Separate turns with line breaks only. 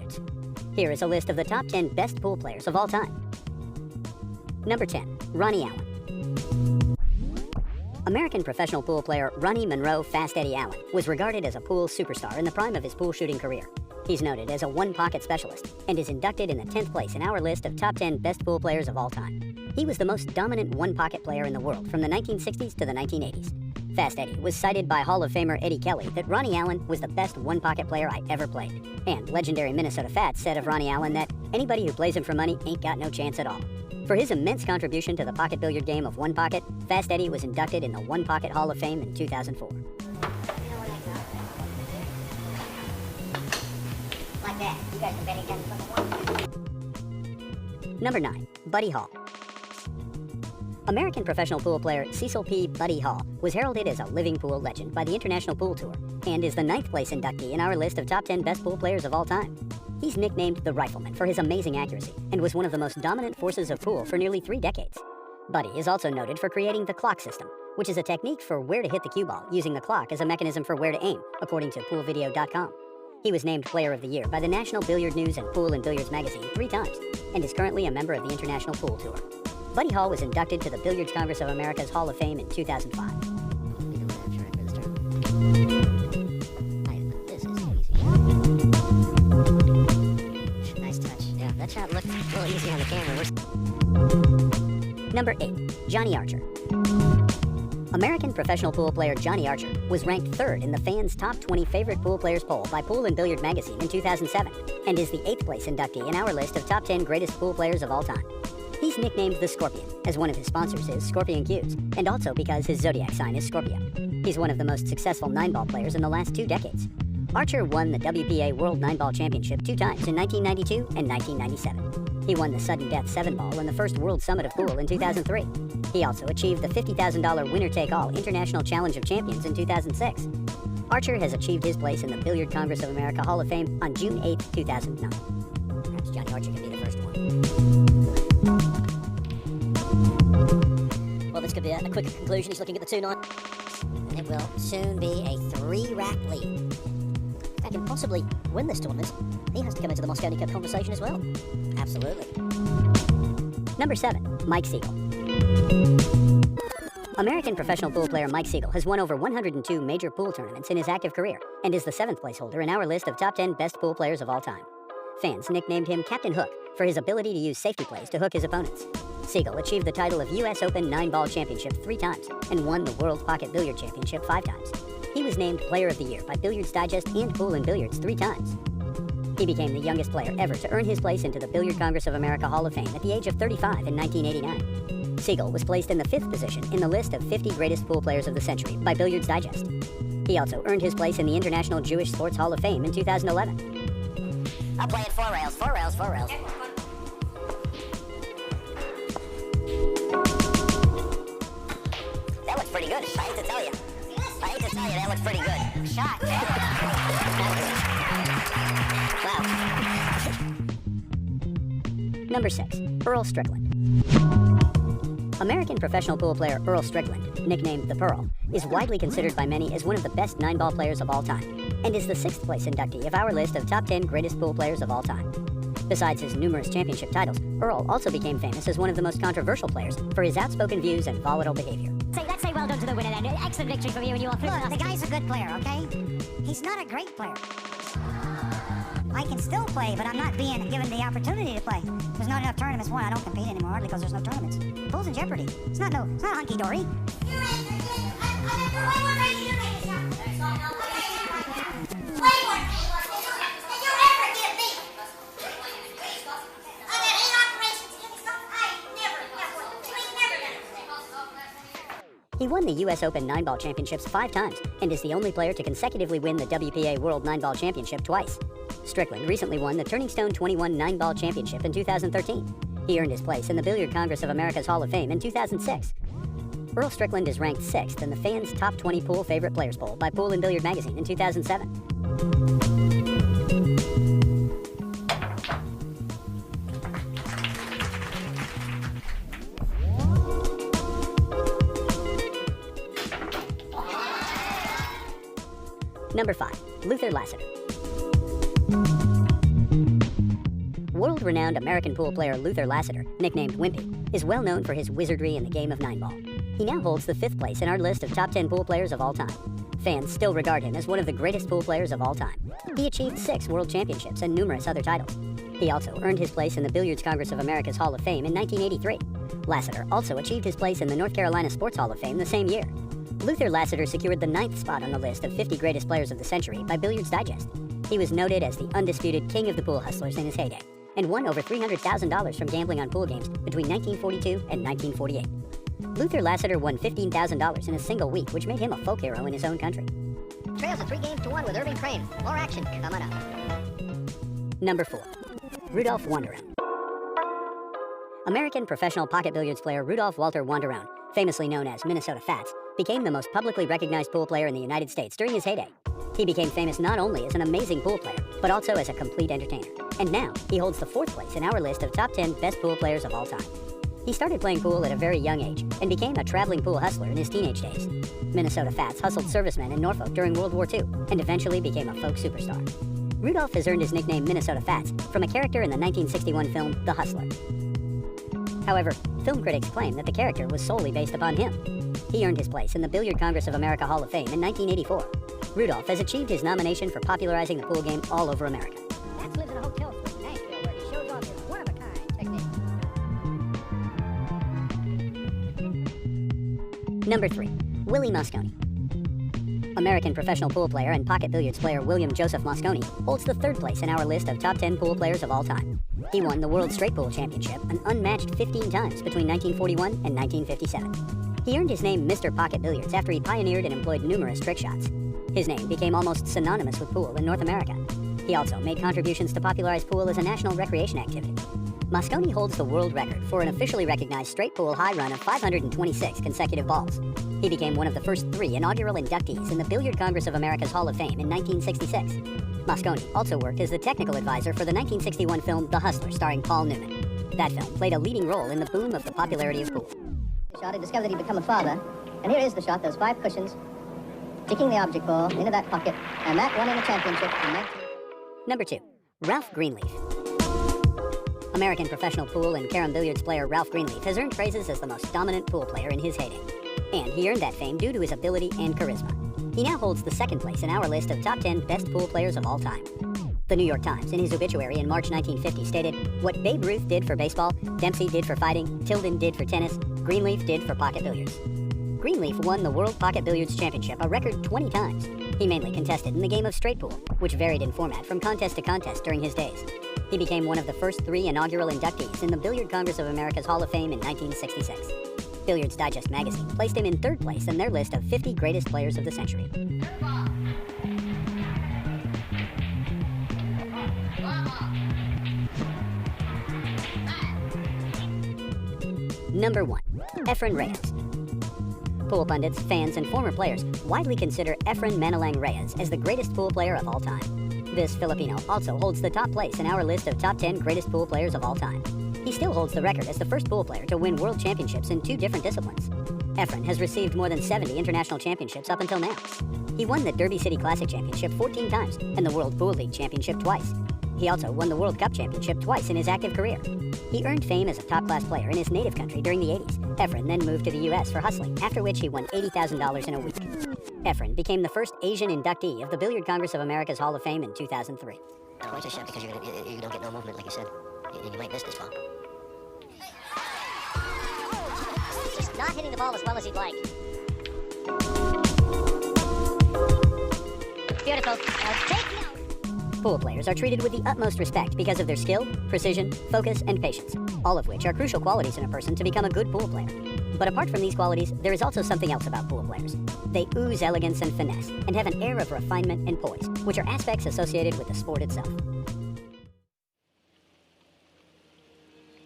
billiards. Here is a list of the top 10 best pool players of all time. Number 10. Ronnie Allen. American professional pool player Ronnie Monroe Fast Eddie Allen was regarded as a pool superstar in the prime of his pool shooting career. He's noted as a one-pocket specialist and is inducted in the 10th place in our list of top 10 best pool players of all time. He was the most dominant one-pocket player in the world from the 1960s to the 1980s. Fast Eddie was cited by Hall of Famer Eddie Kelly that Ronnie Allen was the best one-pocket player I ever played. And legendary Minnesota Fats said of Ronnie Allen that anybody who plays him for money ain't got no chance at all. For his immense contribution to the pocket billiard game of one pocket, Fast Eddie was inducted in the One Pocket Hall of Fame in 2004.
Like that. You guys are betting against
Number 9. Buddy Hall. American professional pool player Cecil P. Buddy Hall was heralded as a living pool legend by the International Pool Tour and is the 9th place inductee in our list of top 10 best pool players of all time. He's nicknamed the Rifleman for his amazing accuracy and was one of the most dominant forces of pool for nearly 3 decades. Buddy is also noted for creating the clock system, which is a technique for where to hit the cue ball using the clock as a mechanism for where to aim, according to poolvideo.com. He was named Player of the Year by the National Billiard News and Pool and Billiards magazine 3 times and is currently a member of the International Pool Tour. Buddy Hall was inducted to the Billiards Congress of America's Hall of Fame in 2005.
This is easy. Nice touch. Yeah, that shot looked a little easy on the camera.
Number 8. Johnny Archer. American professional pool player Johnny Archer was ranked 3rd in the fans' top 20 favorite pool players poll by Pool and Billiard magazine in 2007 and is the 8th place inductee in our list of top 10 greatest pool players of all time. He's nicknamed the Scorpion, as one of his sponsors is Scorpion Q's, and also because his zodiac sign is Scorpio. He's one of the most successful 9-ball players in the last 2 decades. Archer won the WPA World 9-ball Championship 2 times in 1992 and 1997. He won the Sudden Death 7-ball in the first World Summit of Pool in 2003. He also achieved the $50,000 winner-take-all International Challenge of Champions in 2006. Archer has achieved his place in the Billiard Congress of America Hall of Fame on June 8, 2009.
Perhaps Johnny Archer can be the first one.
Well, this could be a quick conclusion. He's looking at the 2-9.
And it will soon be a 3-rack lead.
If I can possibly win this tournament, he has to come into the Mosconi Cup conversation as well.
Absolutely.
Number 7. Mike Siegel. American professional pool player Mike Siegel has won over 102 major pool tournaments in his active career and is the 7th place holder in our list of top 10 best pool players of all time. Fans nicknamed him Captain Hook for his ability to use safety plays to hook his opponents. Siegel achieved the title of U.S. Open 9-ball championship 3 times and won the World Pocket Billiard Championship 5 times. He was named Player of the Year by Billiards Digest and Pool and Billiards 3 times. He became the youngest player ever to earn his place into the Billiard Congress of America Hall of Fame at the age of 35 in 1989. Siegel was placed in the 5th position in the list of 50 greatest pool players of the century by Billiards Digest. He also earned his place in the International Jewish Sports Hall of Fame in 2011.
I'll play it 4 rails, 4 rails, 4 rails.
That looks pretty good. I hate to tell you. That looks pretty good.
Shot.
Wow. Number 6. Earl Strickland. American professional pool player Earl Strickland, nicknamed the Pearl, is widely considered by many as one of the best 9-ball players of all time, and is the 6th place inductee of our list of top 10 greatest pool players of all time. Besides his numerous championship titles, Earl also became famous as one of the most controversial players for his outspoken views and volatile behavior.
Let's say well done to the winner then. Excellent victory from you and you all three.
Look, the guy's a good player, okay? He's not a great player. I can still play, but I'm not being given the opportunity to play. There's not enough tournaments. One, I don't compete anymore hardly because there's no tournaments. Pool's in jeopardy. It's not hunky-dory.
He won the U.S. Open 9-ball championships 5 times and is the only player to consecutively win the WPA World 9-ball championship twice. Strickland recently won the Turning Stone 21 9-ball championship in 2013. He earned his place in the Billiard Congress of America's Hall of Fame in 2006. Earl Strickland is ranked 6th in the fans' top 20 pool favorite players poll by Pool and Billiard magazine in 2007. Number 5. Luther Lassiter. world-renowned American pool player Luther Lassiter, nicknamed Wimpy, is well known for his wizardry in the game of 9-ball. He now holds the 5th place in our list of top 10 pool players of all time. Fans still regard him as one of the greatest pool players of all time. He achieved 6 world championships and numerous other titles. He also earned his place in the Billiards Congress of America's Hall of Fame in 1983. Lassiter also achieved his place in the North Carolina Sports Hall of Fame the same year. Luther Lassiter secured the 9th spot on the list of 50 greatest players of the century by Billiards Digest. He was noted as the undisputed king of the pool hustlers in his heyday, and won over $300,000 from gambling on pool games between 1942 and 1948. Luther Lassiter won $15,000 in a single week, which made him a folk hero in his own country.
Trails at 3-1 with Irving Crane. More action coming up.
Number 4. Rudolph Wanderone. American professional pocket billiards player Rudolph Walter Wanderone, famously known as Minnesota Fats, became the most publicly recognized pool player in the United States during his heyday. He became famous not only as an amazing pool player, but also as a complete entertainer. And now, he holds the 4th place in our list of top 10 best pool players of all time. He started playing pool at a very young age and became a traveling pool hustler in his teenage days. Minnesota Fats hustled servicemen in Norfolk during World War II and eventually became a folk superstar. Rudolph has earned his nickname Minnesota Fats from a character in the 1961 film The Hustler. However, film critics claim that the character was solely based upon him. He earned his place in the Billiard Congress of America Hall of Fame in 1984. Rudolph has achieved his nomination for popularizing the pool game all over America.
Fats lives in a hotel suite in Nashville where he shows off his one-of-a-kind technique.
Number 3. Willie Mosconi. American professional pool player and pocket billiards player William Joseph Mosconi holds the 3rd place in our list of top 10 pool players of all time. He won the World Straight Pool Championship an unmatched 15 times between 1941 and 1957. He earned his name Mr. Pocket Billiards after he pioneered and employed numerous trick shots. His name became almost synonymous with pool in North America. He also made contributions to popularize pool as a national recreation activity. Mosconi holds the world record for an officially recognized straight pool high run of 526 consecutive balls. He became one of the first 3 inaugural inductees in the Billiard Congress of America's Hall of Fame in 1966. Mosconi also worked as the technical advisor for the 1961 film The Hustler starring Paul Newman. That film played a leading role in the boom of the popularity of pool.
Shot, he discovered that he'd become a father. And here is the shot, those 5 cushions, sticking the object ball into that pocket, and that won him a championship in 19...
Number 2. Ralph Greenleaf. American professional pool and carom billiards player Ralph Greenleaf has earned praises as the most dominant pool player in his heyday. And he earned that fame due to his ability and charisma. He now holds the 2nd place in our list of top 10 best pool players of all time. The New York Times, in his obituary in March 1950, stated, "What Babe Ruth did for baseball, Dempsey did for fighting, Tilden did for tennis, Greenleaf did for pocket billiards." Greenleaf won the World Pocket Billiards Championship a record 20 times. He mainly contested in the game of straight pool, which varied in format from contest to contest during his days. He became one of the first 3 inaugural inductees in the Billiard Congress of America's Hall of Fame in 1966. Billiards Digest magazine placed him in 3rd place in their list of 50 greatest players of the century. Number 1. Efren Reyes. Pool pundits, fans, and former players widely consider Efren Manilang Reyes as the greatest pool player of all time. This Filipino also holds the top place in our list of top 10 greatest pool players of all time. He still holds the record as the first pool player to win world championships in 2 different disciplines. Efren has received more than 70 international championships up until now. He won the Derby City Classic Championship 14 times and the World Pool League Championship twice. He also won the World Cup Championship twice in his active career. He earned fame as a top-class player in his native country during the 80s. Efren then moved to the U.S. for hustling, after which he won $80,000 in a week. Efren became the first Asian inductee of the Billiard Congress of America's Hall of Fame in 2003.
Don't watch this shot because you don't get no movement, like you said. You might miss this ball. Just not hitting the ball as well as he'd like. Beautiful. Now take note.
Pool players are treated with the utmost respect because of their skill, precision, focus, and patience, all of which are crucial qualities in a person to become a good pool player. But apart from these qualities, there is also something else about pool players. They ooze elegance and finesse, and have an air of refinement and poise, which are aspects associated with the sport itself.